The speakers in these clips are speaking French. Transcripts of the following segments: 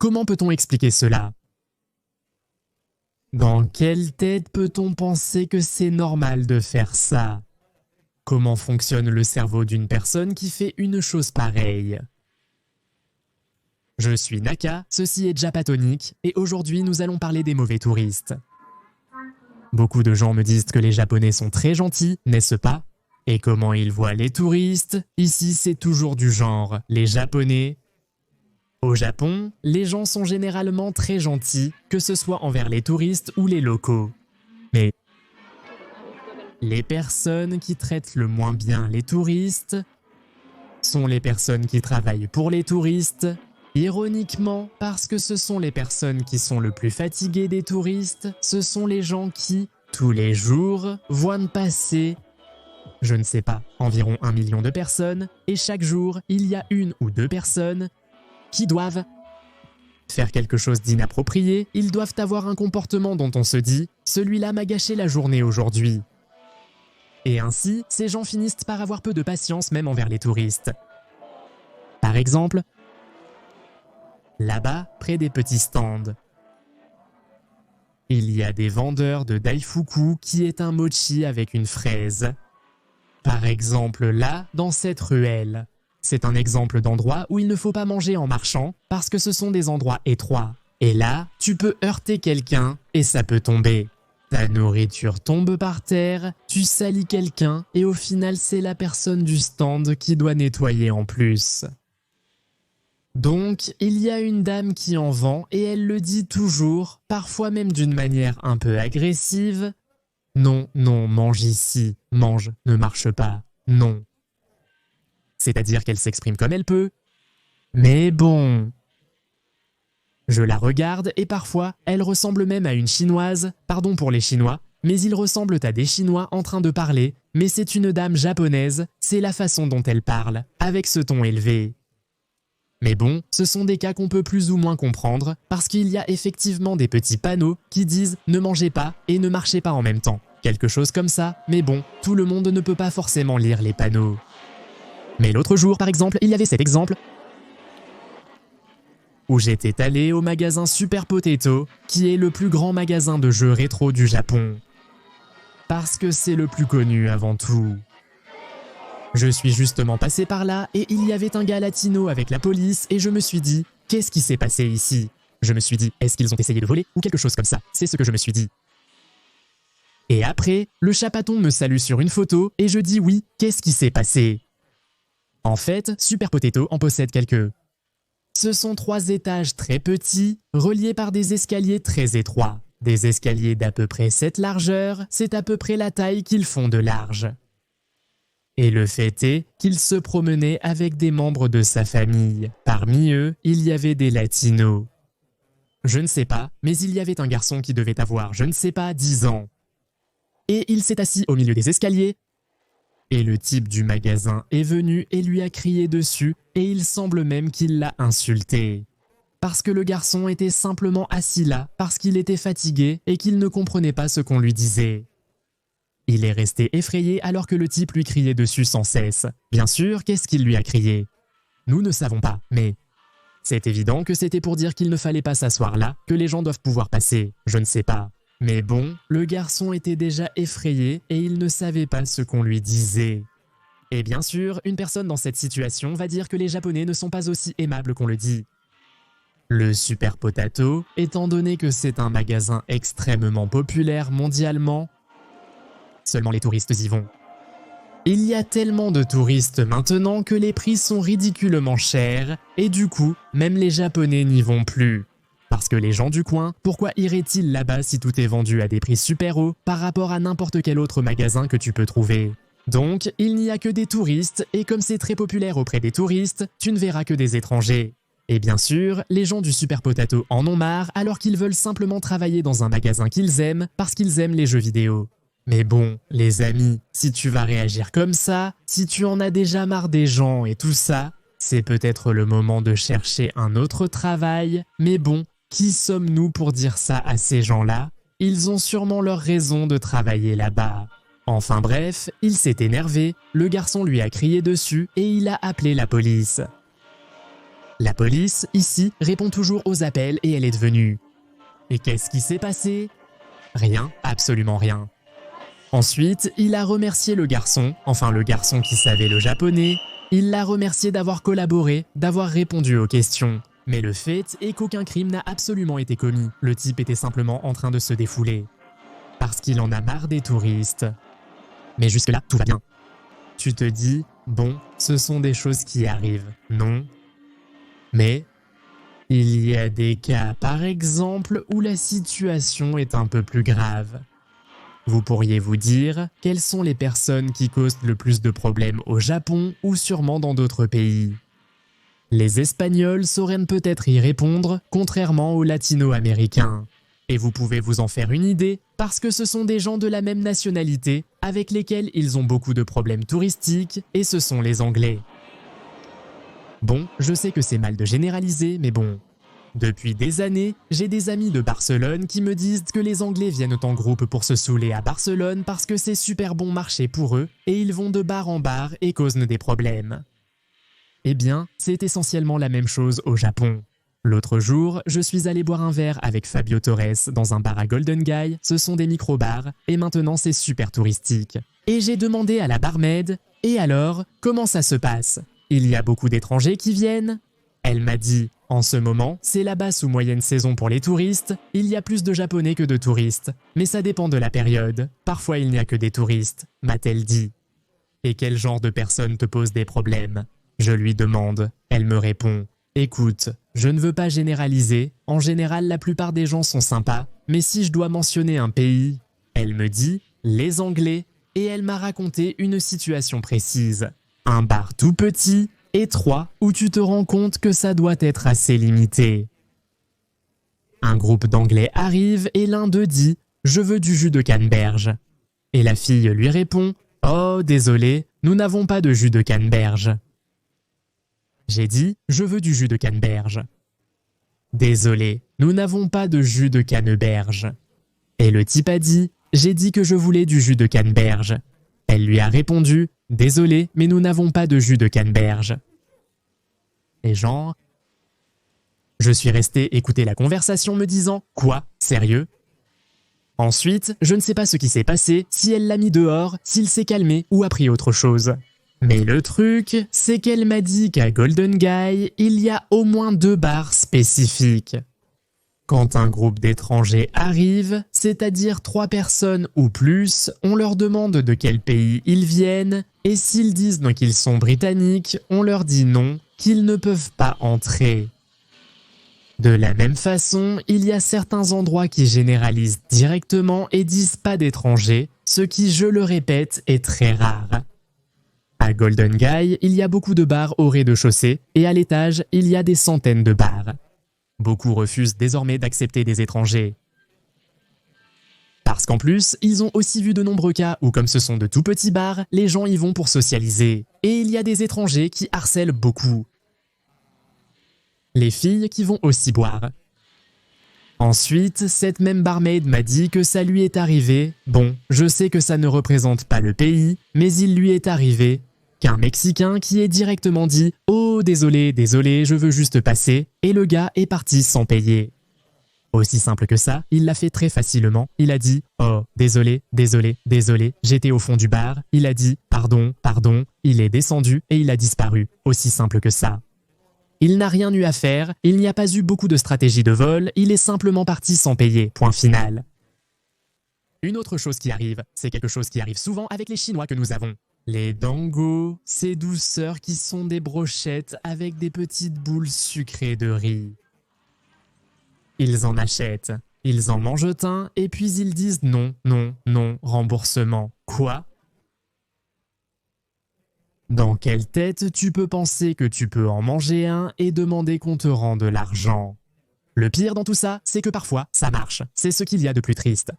Comment peut-on expliquer cela? Dans quelle tête peut-on penser que c'est normal de faire ça? Comment fonctionne le cerveau d'une personne qui fait une chose pareille? Je suis Naka, ceci est Japatonic, et aujourd'hui nous allons parler des mauvais touristes. Beaucoup de gens me disent que les Japonais sont très gentils, n'est-ce pas? Et comment ils voient les touristes? Ici c'est toujours du genre, les Japonais. Au Japon, les gens sont généralement très gentils, que ce soit envers les touristes ou les locaux. Mais les personnes qui traitent le moins bien les touristes sont les personnes qui travaillent pour les touristes. Ironiquement, parce que ce sont les personnes qui sont le plus fatiguées des touristes, ce sont les gens qui, tous les jours, voient passer, je ne sais pas, environ 1 million de personnes, et chaque jour, il y a 1 ou 2 personnes qui doivent faire quelque chose d'inapproprié, ils doivent avoir un comportement dont on se dit « celui-là m'a gâché la journée aujourd'hui ». Et ainsi, ces gens finissent par avoir peu de patience même envers les touristes. Par exemple, là-bas, près des petits stands, il y a des vendeurs de daifuku qui est un mochi avec une fraise. Par exemple là, dans cette ruelle. C'est un exemple d'endroit où il ne faut pas manger en marchant parce que ce sont des endroits étroits. Et là, tu peux heurter quelqu'un et ça peut tomber. Ta nourriture tombe par terre, tu salis quelqu'un et au final c'est la personne du stand qui doit nettoyer en plus. Donc, il y a une dame qui en vend et elle le dit toujours, parfois même d'une manière un peu agressive. Non, non, mange ici, mange, ne marche pas, non. C'est-à-dire qu'elle s'exprime comme elle peut. Mais bon. Je la regarde et parfois, elle ressemble même à une chinoise, pardon pour les Chinois, mais ils ressemblent à des Chinois en train de parler, mais c'est une dame japonaise, c'est la façon dont elle parle, avec ce ton élevé. Mais bon, ce sont des cas qu'on peut plus ou moins comprendre, parce qu'il y a effectivement des petits panneaux qui disent « ne mangez pas et ne marchez pas en même temps ». Quelque chose comme ça, mais bon, tout le monde ne peut pas forcément lire les panneaux. Mais l'autre jour, par exemple, il y avait cet exemple où j'étais allé au magasin Super Potato, qui est le plus grand magasin de jeux rétro du Japon. Parce que c'est le plus connu avant tout. Je suis justement passé par là et il y avait un gars latino avec la police et je me suis dit « qu'est-ce qui s'est passé ici ?» Je me suis dit « est-ce qu'ils ont essayé de voler ou quelque chose comme ça ?» C'est ce que je me suis dit. Et après, le chapaton me salue sur une photo et je dis « oui, qu'est-ce qui s'est passé ?» En fait, Super Potato en possède quelques. Ce sont 3 étages très petits, reliés par des escaliers très étroits. Des escaliers d'à peu près cette largeur, c'est à peu près la taille qu'ils font de large. Et le fait est qu'il se promenait avec des membres de sa famille. Parmi eux, il y avait des latinos. Je ne sais pas, mais il y avait un garçon qui devait avoir, je ne sais pas, 10 ans. Et il s'est assis au milieu des escaliers. Et le type du magasin est venu et lui a crié dessus et il semble même qu'il l'a insulté. Parce que le garçon était simplement assis là, parce qu'il était fatigué et qu'il ne comprenait pas ce qu'on lui disait. Il est resté effrayé alors que le type lui criait dessus sans cesse. Bien sûr, qu'est-ce qu'il lui a crié? Nous ne savons pas, mais c'est évident que c'était pour dire qu'il ne fallait pas s'asseoir là, que les gens doivent pouvoir passer, je ne sais pas. Mais bon, le garçon était déjà effrayé et il ne savait pas ce qu'on lui disait. Et bien sûr, une personne dans cette situation va dire que les Japonais ne sont pas aussi aimables qu'on le dit. Le Super Potato, étant donné que c'est un magasin extrêmement populaire mondialement, seulement les touristes y vont. Il y a tellement de touristes maintenant que les prix sont ridiculement chers et du coup, même les Japonais n'y vont plus. Parce que les gens du coin, pourquoi iraient-ils là-bas si tout est vendu à des prix super hauts par rapport à n'importe quel autre magasin que tu peux trouver? Donc, il n'y a que des touristes et comme c'est très populaire auprès des touristes, tu ne verras que des étrangers. Et bien sûr, les gens du Super Potato en ont marre alors qu'ils veulent simplement travailler dans un magasin qu'ils aiment parce qu'ils aiment les jeux vidéo. Mais bon, les amis, si tu vas réagir comme ça, si tu en as déjà marre des gens et tout ça, c'est peut-être le moment de chercher un autre travail, mais bon, qui sommes-nous pour dire ça à ces gens-là? Ils ont sûrement leur raison de travailler là-bas. Enfin bref, il s'est énervé, le garçon lui a crié dessus et il a appelé la police. La police, ici, répond toujours aux appels et elle est venue. Et qu'est-ce qui s'est passé? Rien, absolument rien. Ensuite, il a remercié le garçon, enfin le garçon qui savait le japonais. Il l'a remercié d'avoir collaboré, d'avoir répondu aux questions. Mais le fait est qu'aucun crime n'a absolument été commis. Le type était simplement en train de se défouler. Parce qu'il en a marre des touristes. Mais jusque-là, tout va bien. Tu te dis, bon, ce sont des choses qui arrivent, non? Mais il y a des cas, par exemple, où la situation est un peu plus grave. Vous pourriez vous dire, quelles sont les personnes qui causent le plus de problèmes au Japon ou sûrement dans d'autres pays? Les Espagnols sauraient peut-être y répondre, contrairement aux Latino-Américains. Et vous pouvez vous en faire une idée, parce que ce sont des gens de la même nationalité, avec lesquels ils ont beaucoup de problèmes touristiques, et ce sont les Anglais. Bon, je sais que c'est mal de généraliser, mais bon. Depuis des années, j'ai des amis de Barcelone qui me disent que les Anglais viennent en groupe pour se saouler à Barcelone parce que c'est super bon marché pour eux, et ils vont de bar en bar et causent des problèmes. Eh bien, c'est essentiellement la même chose au Japon. L'autre jour, je suis allé boire un verre avec Fabio Torres dans un bar à Golden Guy, ce sont des micro-bars, et maintenant c'est super touristique. Et j'ai demandé à la barmaid, « Et alors, comment ça se passe? Il y a beaucoup d'étrangers qui viennent ?» Elle m'a dit, « En ce moment, c'est la basse ou moyenne saison pour les touristes, il y a plus de Japonais que de touristes, mais ça dépend de la période, parfois il n'y a que des touristes », m'a-t-elle dit. « Et quel genre de personnes te posent des problèmes ?» Je lui demande, elle me répond, « Écoute, je ne veux pas généraliser, en général la plupart des gens sont sympas, mais si je dois mentionner un pays, elle me dit, les Anglais, et elle m'a raconté une situation précise. Un bar tout petit, étroit, où tu te rends compte que ça doit être assez limité. Un groupe d'Anglais arrive et l'un d'eux dit, je veux du jus de canneberge. Et la fille lui répond, oh désolé, nous n'avons pas de jus de canneberge. J'ai dit, je veux du jus de canneberge. Désolé, nous n'avons pas de jus de canneberge. Et le type a dit, j'ai dit que je voulais du jus de canneberge. Elle lui a répondu, désolé, mais nous n'avons pas de jus de canneberge. Et genre, je suis resté écouter la conversation me disant, quoi, sérieux? Ensuite, je ne sais pas ce qui s'est passé, si elle l'a mis dehors, s'il s'est calmé ou a pris autre chose. Mais le truc, c'est qu'elle m'a dit qu'à Golden Guy, il y a au moins 2 bars spécifiques. Quand un groupe d'étrangers arrive, c'est-à-dire 3 personnes ou plus, on leur demande de quel pays ils viennent, et s'ils disent qu'ils sont britanniques, on leur dit non, qu'ils ne peuvent pas entrer. De la même façon, il y a certains endroits qui généralisent directement et disent pas d'étrangers, ce qui, je le répète, est très rare. À Golden Guy, il y a beaucoup de bars au rez-de-chaussée et à l'étage, il y a des centaines de bars. Beaucoup refusent désormais d'accepter des étrangers. Parce qu'en plus, ils ont aussi vu de nombreux cas où, comme ce sont de tout petits bars, les gens y vont pour socialiser. Et il y a des étrangers qui harcèlent beaucoup. Les filles qui vont aussi boire. Ensuite, cette même barmaid m'a dit que ça lui est arrivé, bon, je sais que ça ne représente pas le pays, mais il lui est arrivé qu'un Mexicain qui est directement dit « Oh, désolé, désolé, je veux juste passer » et le gars est parti sans payer. Aussi simple que ça, il l'a fait très facilement, il a dit « Oh, désolé, désolé, désolé, j'étais au fond du bar », il a dit « Pardon, pardon », il est descendu et il a disparu, aussi simple que ça. Il n'a rien eu à faire, il n'y a pas eu beaucoup de stratégie de vol, il est simplement parti sans payer, point final. Une autre chose qui arrive, c'est quelque chose qui arrive souvent avec les Chinois que nous avons. Les dango, ces douceurs qui sont des brochettes avec des petites boules sucrées de riz. Ils en achètent, ils en mangent un et puis ils disent non, non, non, remboursement. Quoi ? Dans quelle tête tu peux penser que tu peux en manger un et demander qu'on te rende de l'argent? Le pire dans tout ça, c'est que parfois, ça marche. C'est ce qu'il y a de plus triste.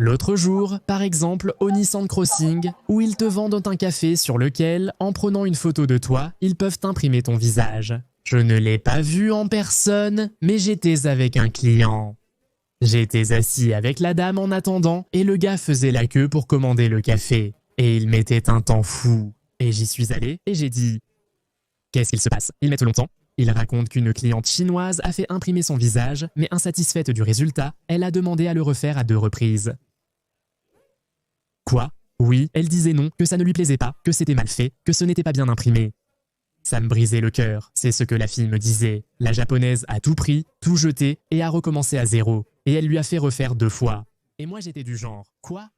L'autre jour, par exemple, au Nissan Crossing, où ils te vendent un café sur lequel, en prenant une photo de toi, ils peuvent imprimer ton visage. Je ne l'ai pas vu en personne, mais j'étais avec un client. J'étais assis avec la dame en attendant, et le gars faisait la queue pour commander le café. Et il mettait un temps fou. Et j'y suis allé, et j'ai dit « Qu'est-ce qu'il se passe? Ils mettent longtemps. Il raconte qu'une cliente chinoise a fait imprimer son visage, mais insatisfaite du résultat, elle a demandé à le refaire à 2 reprises. Quoi? Oui, elle disait non, que ça ne lui plaisait pas, que c'était mal fait, que ce n'était pas bien imprimé. Ça me brisait le cœur, c'est ce que la fille me disait. La japonaise a tout pris, tout jeté et a recommencé à 0. Et elle lui a fait refaire 2 fois. Et moi j'étais du genre, quoi?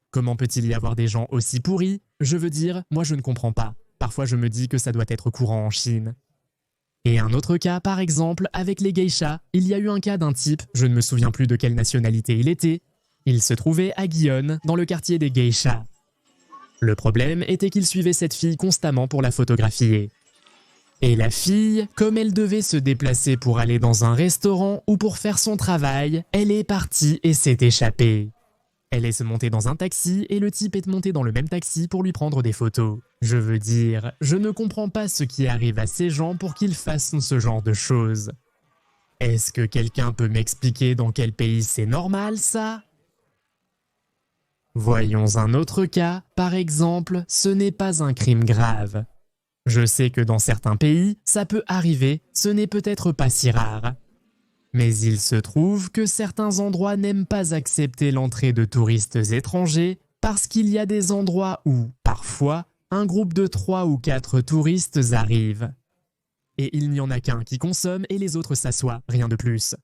Comment peut-il y avoir des gens aussi pourris? Je veux dire, moi je ne comprends pas. Parfois je me dis que ça doit être courant en Chine. Et un autre cas, par exemple, avec les geishas, il y a eu un cas d'un type, je ne me souviens plus de quelle nationalité il était. Il se trouvait à Guyonne, dans le quartier des geishas. Le problème était qu'il suivait cette fille constamment pour la photographier. Et la fille, comme elle devait se déplacer pour aller dans un restaurant ou pour faire son travail, elle est partie et s'est échappée. Elle est montée dans un taxi et le type est monté dans le même taxi pour lui prendre des photos. Je veux dire, je ne comprends pas ce qui arrive à ces gens pour qu'ils fassent ce genre de choses. Est-ce que quelqu'un peut m'expliquer dans quel pays c'est normal ça? Voyons un autre cas, par exemple, ce n'est pas un crime grave. Je sais que dans certains pays, ça peut arriver, ce n'est peut-être pas si rare. Mais il se trouve que certains endroits n'aiment pas accepter l'entrée de touristes étrangers parce qu'il y a des endroits où, parfois, un groupe de 3 ou 4 touristes arrive. Et il n'y en a qu'un qui consomme et les autres s'assoient, rien de plus.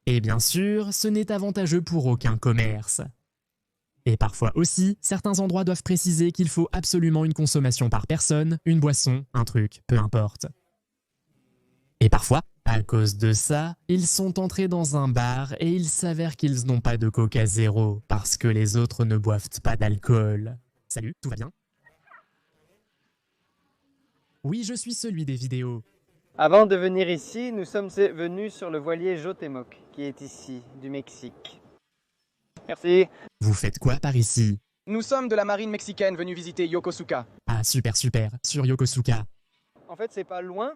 Et bien sûr, ce n'est avantageux pour aucun commerce. Et parfois aussi, certains endroits doivent préciser qu'il faut absolument une consommation par personne, une boisson, un truc, peu importe. Et parfois, à cause de ça, ils sont entrés dans un bar et il s'avère qu'ils n'ont pas de Coca Zéro parce que les autres ne boivent pas d'alcool. Salut, tout va bien? Oui, je suis celui des vidéos. Avant de venir ici, nous sommes venus sur le voilier Jotemoc, qui est ici, du Mexique. Merci. Vous faites quoi par ici? Nous sommes de la marine mexicaine venus visiter Yokosuka. Ah super, sur Yokosuka. En fait, c'est pas loin.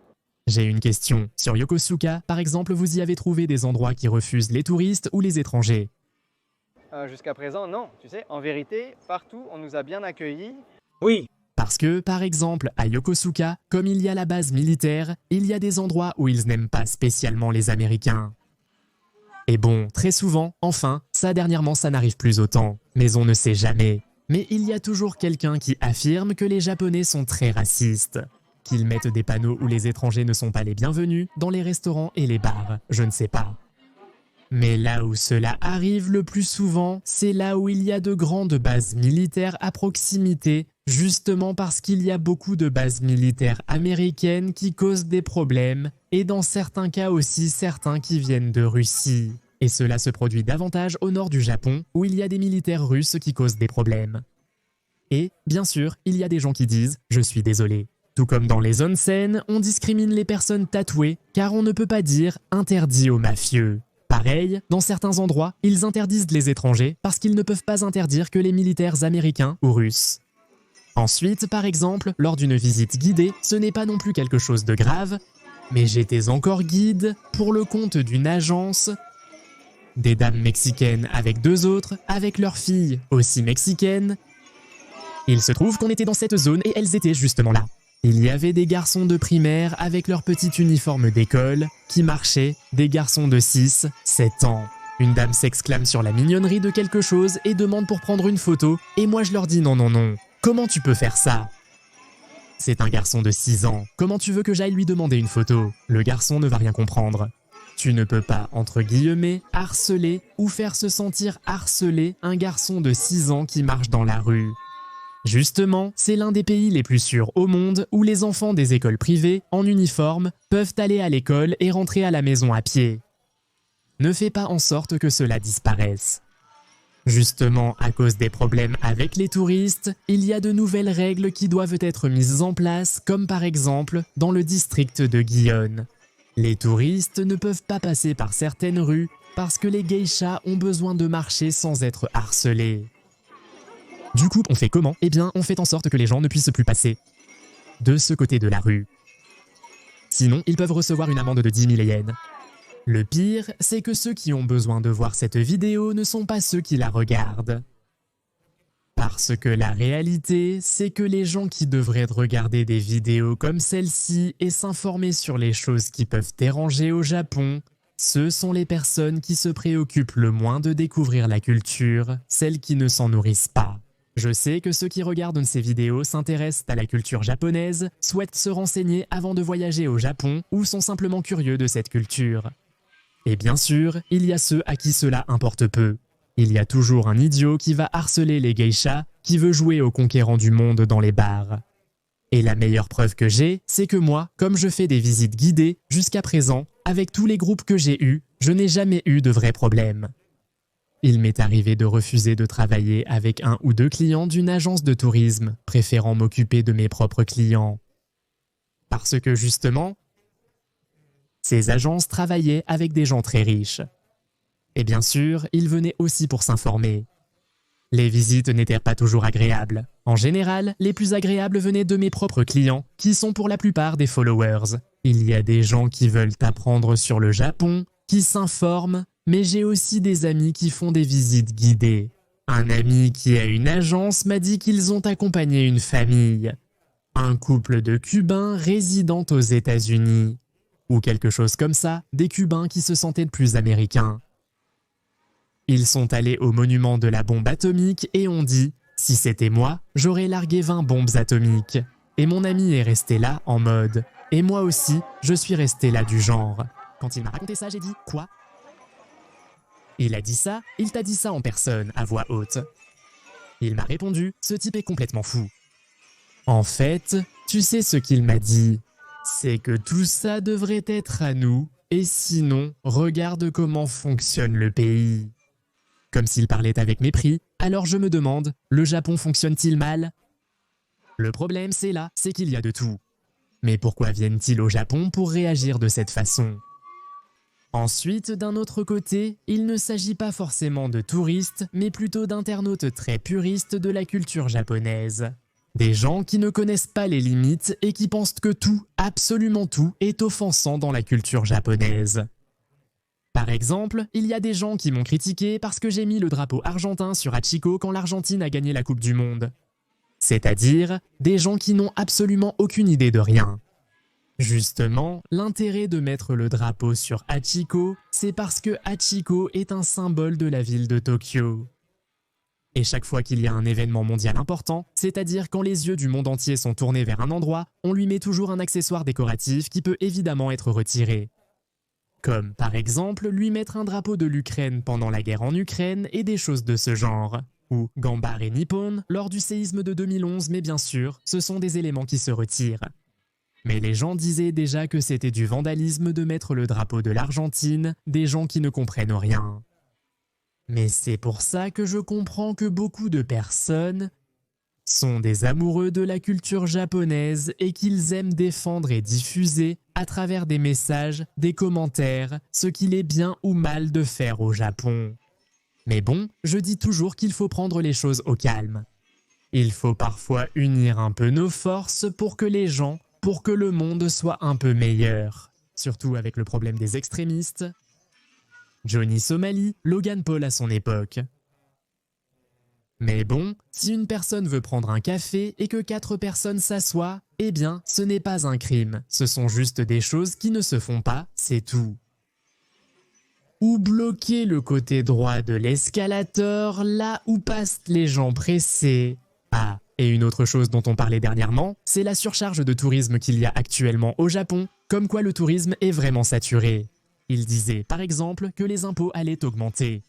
J'ai une question. Sur Yokosuka, par exemple, vous y avez trouvé des endroits qui refusent les touristes ou les étrangers? Jusqu'à présent, non. Tu sais, en vérité, partout, on nous a bien accueillis. Oui. Parce que, par exemple, à Yokosuka, comme il y a la base militaire, il y a des endroits où ils n'aiment pas spécialement les Américains. Et bon, très souvent, enfin, ça dernièrement ça n'arrive plus autant, mais on ne sait jamais. Mais il y a toujours quelqu'un qui affirme que les Japonais sont très racistes. Qu'ils mettent des panneaux où les étrangers ne sont pas les bienvenus dans les restaurants et les bars, je ne sais pas. Mais là où cela arrive le plus souvent, c'est là où il y a de grandes bases militaires à proximité, justement parce qu'il y a beaucoup de bases militaires américaines qui causent des problèmes, et dans certains cas aussi certains qui viennent de Russie. Et cela se produit davantage au nord du Japon, où il y a des militaires russes qui causent des problèmes. Et, bien sûr, il y a des gens qui disent « je suis désolé ». Tout comme dans les onsen, on discrimine les personnes tatouées, car on ne peut pas dire « interdit aux mafieux ». Pareil, dans certains endroits, ils interdisent les étrangers parce qu'ils ne peuvent pas interdire que les militaires américains ou russes. Ensuite, par exemple, lors d'une visite guidée, ce n'est pas non plus quelque chose de grave, mais j'étais encore guide pour le compte d'une agence, des dames mexicaines avec 2 autres, avec leurs filles aussi mexicaines. Il se trouve qu'on était dans cette zone et elles étaient justement là. Il y avait des garçons de primaire avec leur petit uniforme d'école qui marchaient, des garçons de 6, 7 ans. Une dame s'exclame sur la mignonnerie de quelque chose et demande pour prendre une photo, et moi je leur dis non, non, non. Comment tu peux faire ça? C'est un garçon de 6 ans. Comment tu veux que j'aille lui demander une photo? Le garçon ne va rien comprendre. Tu ne peux pas, entre guillemets, harceler ou faire se sentir harcelé un garçon de 6 ans qui marche dans la rue. Justement, c'est l'un des pays les plus sûrs au monde où les enfants des écoles privées, en uniforme, peuvent aller à l'école et rentrer à la maison à pied. Ne fais pas en sorte que cela disparaisse. Justement, à cause des problèmes avec les touristes, il y a de nouvelles règles qui doivent être mises en place, comme par exemple dans le district de Guyonne. Les touristes ne peuvent pas passer par certaines rues parce que les geishas ont besoin de marcher sans être harcelés. Du coup, on fait comment? Eh bien, on fait en sorte que les gens ne puissent plus passer de ce côté de la rue. Sinon, ils peuvent recevoir une amende de 10 000 yens. Le pire, c'est que ceux qui ont besoin de voir cette vidéo ne sont pas ceux qui la regardent. Parce que la réalité, c'est que les gens qui devraient regarder des vidéos comme celle-ci et s'informer sur les choses qui peuvent déranger au Japon, ce sont les personnes qui se préoccupent le moins de découvrir la culture, celles qui ne s'en nourrissent pas. Je sais que ceux qui regardent ces vidéos s'intéressent à la culture japonaise, souhaitent se renseigner avant de voyager au Japon ou sont simplement curieux de cette culture. Et bien sûr, il y a ceux à qui cela importe peu. Il y a toujours un idiot qui va harceler les geishas, qui veut jouer au conquérant du monde dans les bars. Et la meilleure preuve que j'ai, c'est que moi, comme je fais des visites guidées, jusqu'à présent, avec tous les groupes que j'ai eus, je n'ai jamais eu de vrais problèmes. Il m'est arrivé de refuser de travailler avec un ou deux clients d'une agence de tourisme, préférant m'occuper de mes propres clients. Parce que justement, ces agences travaillaient avec des gens très riches. Et bien sûr, ils venaient aussi pour s'informer. Les visites n'étaient pas toujours agréables. En général, les plus agréables venaient de mes propres clients, qui sont pour la plupart des followers. Il y a des gens qui veulent apprendre sur le Japon, qui s'informent, mais j'ai aussi des amis qui font des visites guidées. Un ami qui a une agence m'a dit qu'ils ont accompagné une famille. Un couple de Cubains résidant aux États-Unis. Ou quelque chose comme ça, des Cubains qui se sentaient plus américains. Ils sont allés au monument de la bombe atomique et ont dit « Si c'était moi, j'aurais largué 20 bombes atomiques. » Et mon ami est resté là en mode « Et moi aussi, je suis resté là du genre. » Quand il m'a raconté ça, j'ai dit « Quoi ?» Il a dit ça, il t'a dit ça en personne, à voix haute. Il m'a répondu « Ce type est complètement fou. » En fait, tu sais ce qu'il m'a dit? C'est que tout ça devrait être à nous, et sinon, regarde comment fonctionne le pays. Comme s'il parlait avec mépris, alors je me demande, le Japon fonctionne-t-il mal? Le problème c'est là, c'est qu'il y a de tout. Mais pourquoi viennent-ils au Japon pour réagir de cette façon? Ensuite, d'un autre côté, il ne s'agit pas forcément de touristes, mais plutôt d'internautes très puristes de la culture japonaise. Des gens qui ne connaissent pas les limites et qui pensent que tout, absolument tout, est offensant dans la culture japonaise. Par exemple, il y a des gens qui m'ont critiqué parce que j'ai mis le drapeau argentin sur Hachiko quand l'Argentine a gagné la Coupe du Monde. C'est-à-dire, des gens qui n'ont absolument aucune idée de rien. Justement, l'intérêt de mettre le drapeau sur Hachiko, c'est parce que Hachiko est un symbole de la ville de Tokyo. Et chaque fois qu'il y a un événement mondial important, c'est-à-dire quand les yeux du monde entier sont tournés vers un endroit, on lui met toujours un accessoire décoratif qui peut évidemment être retiré. Comme par exemple lui mettre un drapeau de l'Ukraine pendant la guerre en Ukraine et des choses de ce genre. Ou Gambare Nippon lors du séisme de 2011, mais bien sûr, ce sont des éléments qui se retirent. Mais les gens disaient déjà que c'était du vandalisme de mettre le drapeau de l'Argentine, des gens qui ne comprennent rien. Mais c'est pour ça que je comprends que beaucoup de personnes sont des amoureux de la culture japonaise et qu'ils aiment défendre et diffuser, à travers des messages, des commentaires, ce qu'il est bien ou mal de faire au Japon. Mais bon, je dis toujours qu'il faut prendre les choses au calme. Il faut parfois unir un peu nos forces pour que les gens, pour que le monde soit un peu meilleur. Surtout avec le problème des extrémistes. Johnny Somali, Logan Paul à son époque. Mais bon, si une personne veut prendre un café et que 4 personnes s'assoient, eh bien, ce n'est pas un crime. Ce sont juste des choses qui ne se font pas, c'est tout. Ou bloquer le côté droit de l'escalator, là où passent les gens pressés. Ah, et une autre chose dont on parlait dernièrement, c'est la surcharge de tourisme qu'il y a actuellement au Japon, comme quoi le tourisme est vraiment saturé. Il disait par exemple que les impôts allaient augmenter.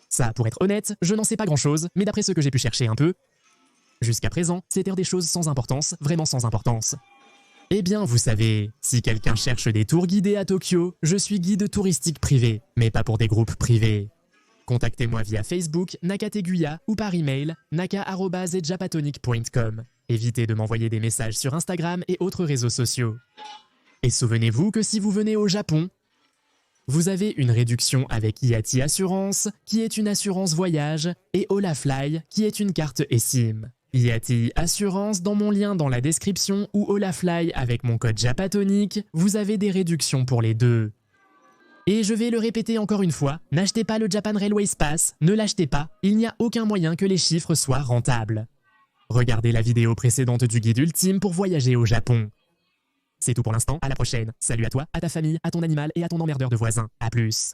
Ça, pour être honnête, je n'en sais pas grand-chose, mais d'après ce que j'ai pu chercher un peu, jusqu'à présent, c'était des choses sans importance, vraiment sans importance. Eh bien, vous savez, si quelqu'un cherche des tours guidés à Tokyo, je suis guide touristique privé, mais pas pour des groupes privés. Contactez-moi via Facebook, Nakateguya, ou par email, naka@japatonic.com. Évitez de m'envoyer des messages sur Instagram et autres réseaux sociaux. Et souvenez-vous que si vous venez au Japon, vous avez une réduction avec Iati Assurance, qui est une assurance voyage, et Olafly, qui est une carte eSIM. Iati Assurance dans mon lien dans la description ou Olafly avec mon code Japatonic, vous avez des réductions pour les deux. Et je vais le répéter encore une fois, n'achetez pas le Japan Railways Pass, ne l'achetez pas, il n'y a aucun moyen que les chiffres soient rentables. Regardez la vidéo précédente du guide ultime pour voyager au Japon. C'est tout pour l'instant, à la prochaine. Salut à toi, à ta famille, à ton animal et à ton emmerdeur de voisin. À plus.